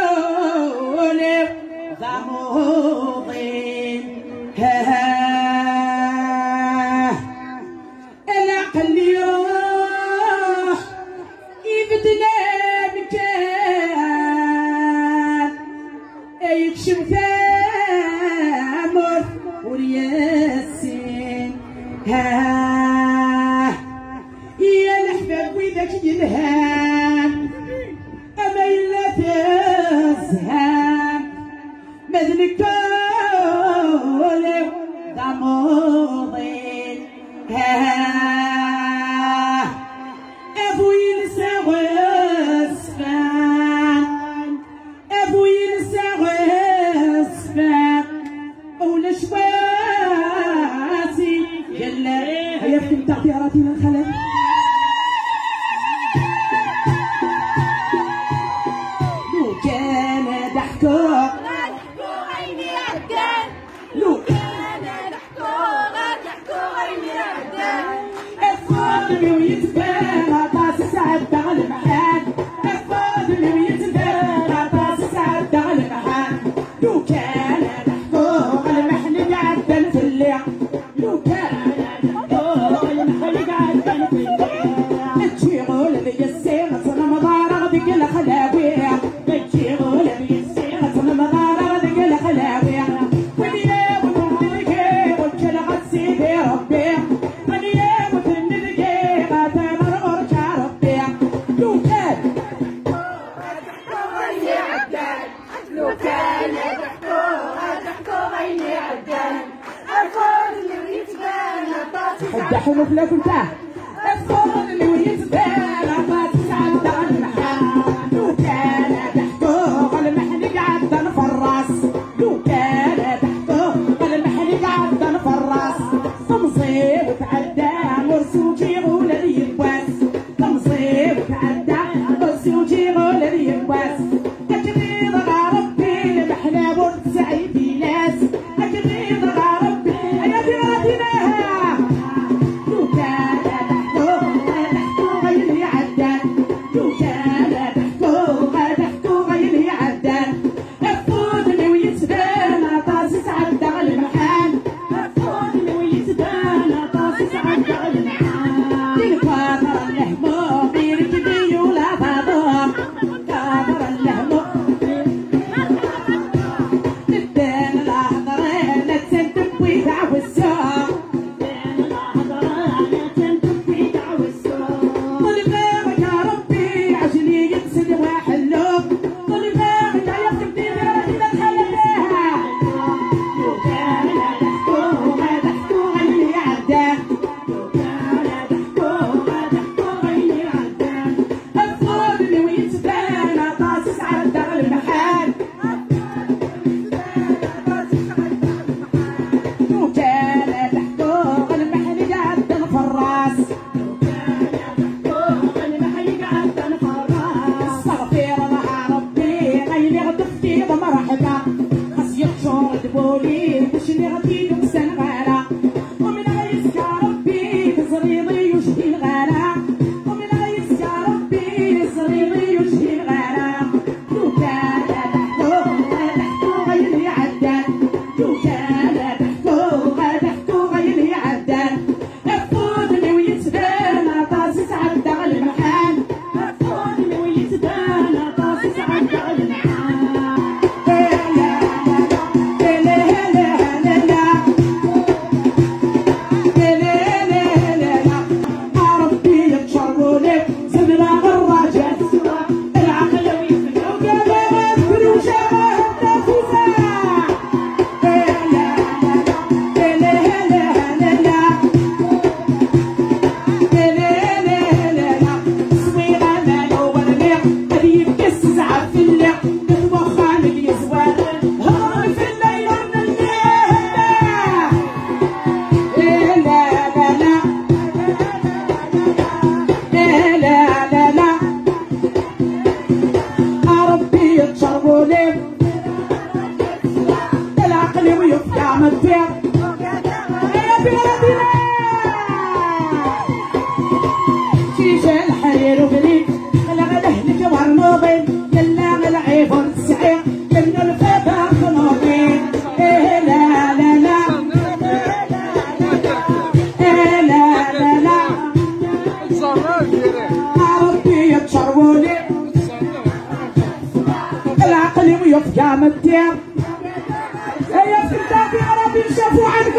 مذنكولي ضموضين العقل يروح يبدنا مكان يكشف ثامر والياسين يا الحباب ويدك يلهام أما إلا تزهام مذنكولي ضموضين أبوي نسى غصفان أبوي نسى غصفان أولا شواسي يلا هيا فتم تعطيراتي من خلف لو كان ضحكو عيني عدان لو كان ضحكو عيني عدان الفاضل ويتبان عطاس سعد على المحال الفاضل ويتبان عطاس سعد على المحال لو كان ضحكو على المحل عدان في الليل لو كان ضحكو على المحل عدان في الليل تجيغول ذي السيغة صنع مضارة ذيك الخلاوية تجيغول ذي السيغة صنع مضارة ذيك الخلاوية وليا ونملكي وكل غسيدي ربي وليا ونملكي غاتمر أرجع ربي لو كان ضحكو عيني عدان لو كان ضحكو عيني عدان الفاضل ويتبان عطاس حد حلو فلاك نتاع الفاضل ويتبان عطاس سعد على المحل لو كان ضحكو على المحل قعد نفرس لو كان ضحكو على المحل قعد نفرس تمصيب وتعدى مرسوجي غول اللي يبواس تمصيب وتعدى مرسوجي غول اللي يبواس أكبيض ربي المحلى ورد سعيدي ناس أكبيض ربي أيا بيراتناها لو كان ضحكو غيري عدان لو كان ضحكو غيري عدان الفضل ويتبان عطاس سعد على المحال الفضل ويتبان عطاس سعد على المحال الكاثر اللهمو غير كبي ولا ضاضم كاثر اللهمو العقل ويفقع من الدير يا فداك يا ربي نشافو عنك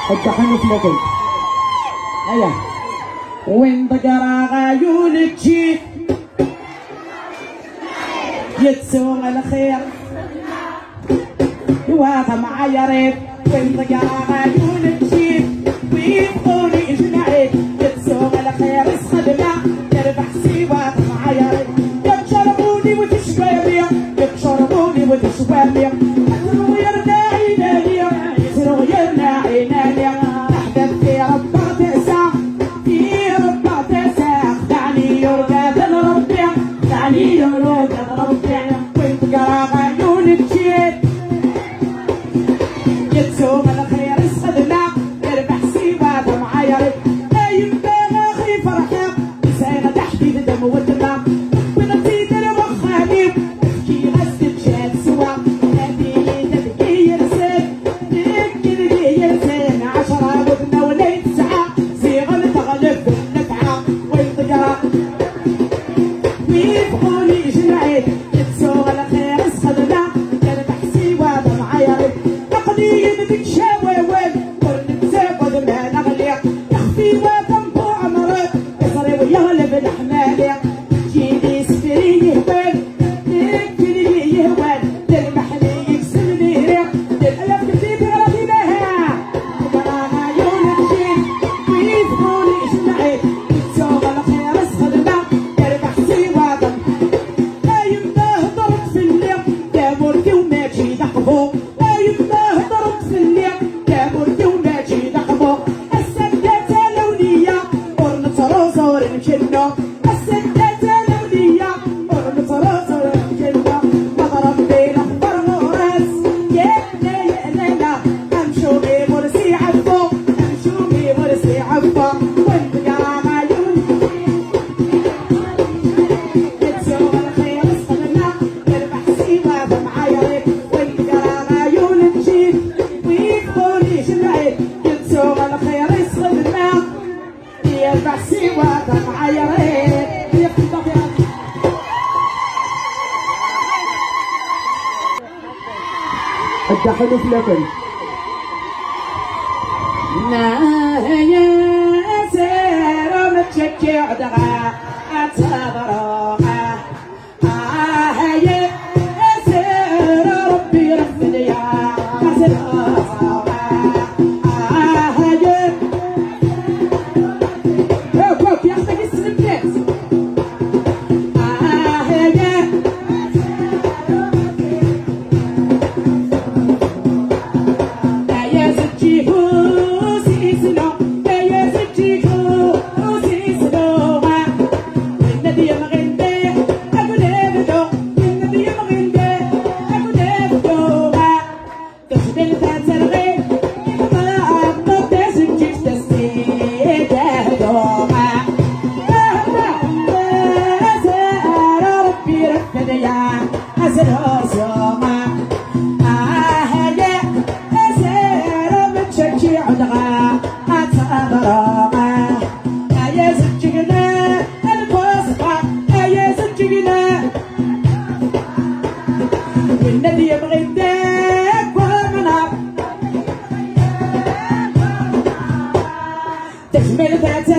الدحين اسمكم ايوه وين ضقرا عيونك جيت يتسوم الخير يواقع معايا ريت وين ضقرا عيونك جيت ويبقوني اجمعي يتسوم الخير اسخدنا تربح سيواق معايا ريت يتشربوني وتشوالي يتشربوني وتشوالي عفو نشومي ورسي عفو والبقرة عيون يتسوى الخير صغرنا يربح سيوة بمعايرك والبقرة عيون نجيب ويدخلي شمعي يتسوى الخير صغرنا يربح سيوة بمعايرك الدحل فلفل ما هي سير متشكي عدغا أتبروغا هي سير ربي رفضي يا أسروغا هي كوك ياخدك السنبلات والنبي يبغي يديك ومنع تجمل ذات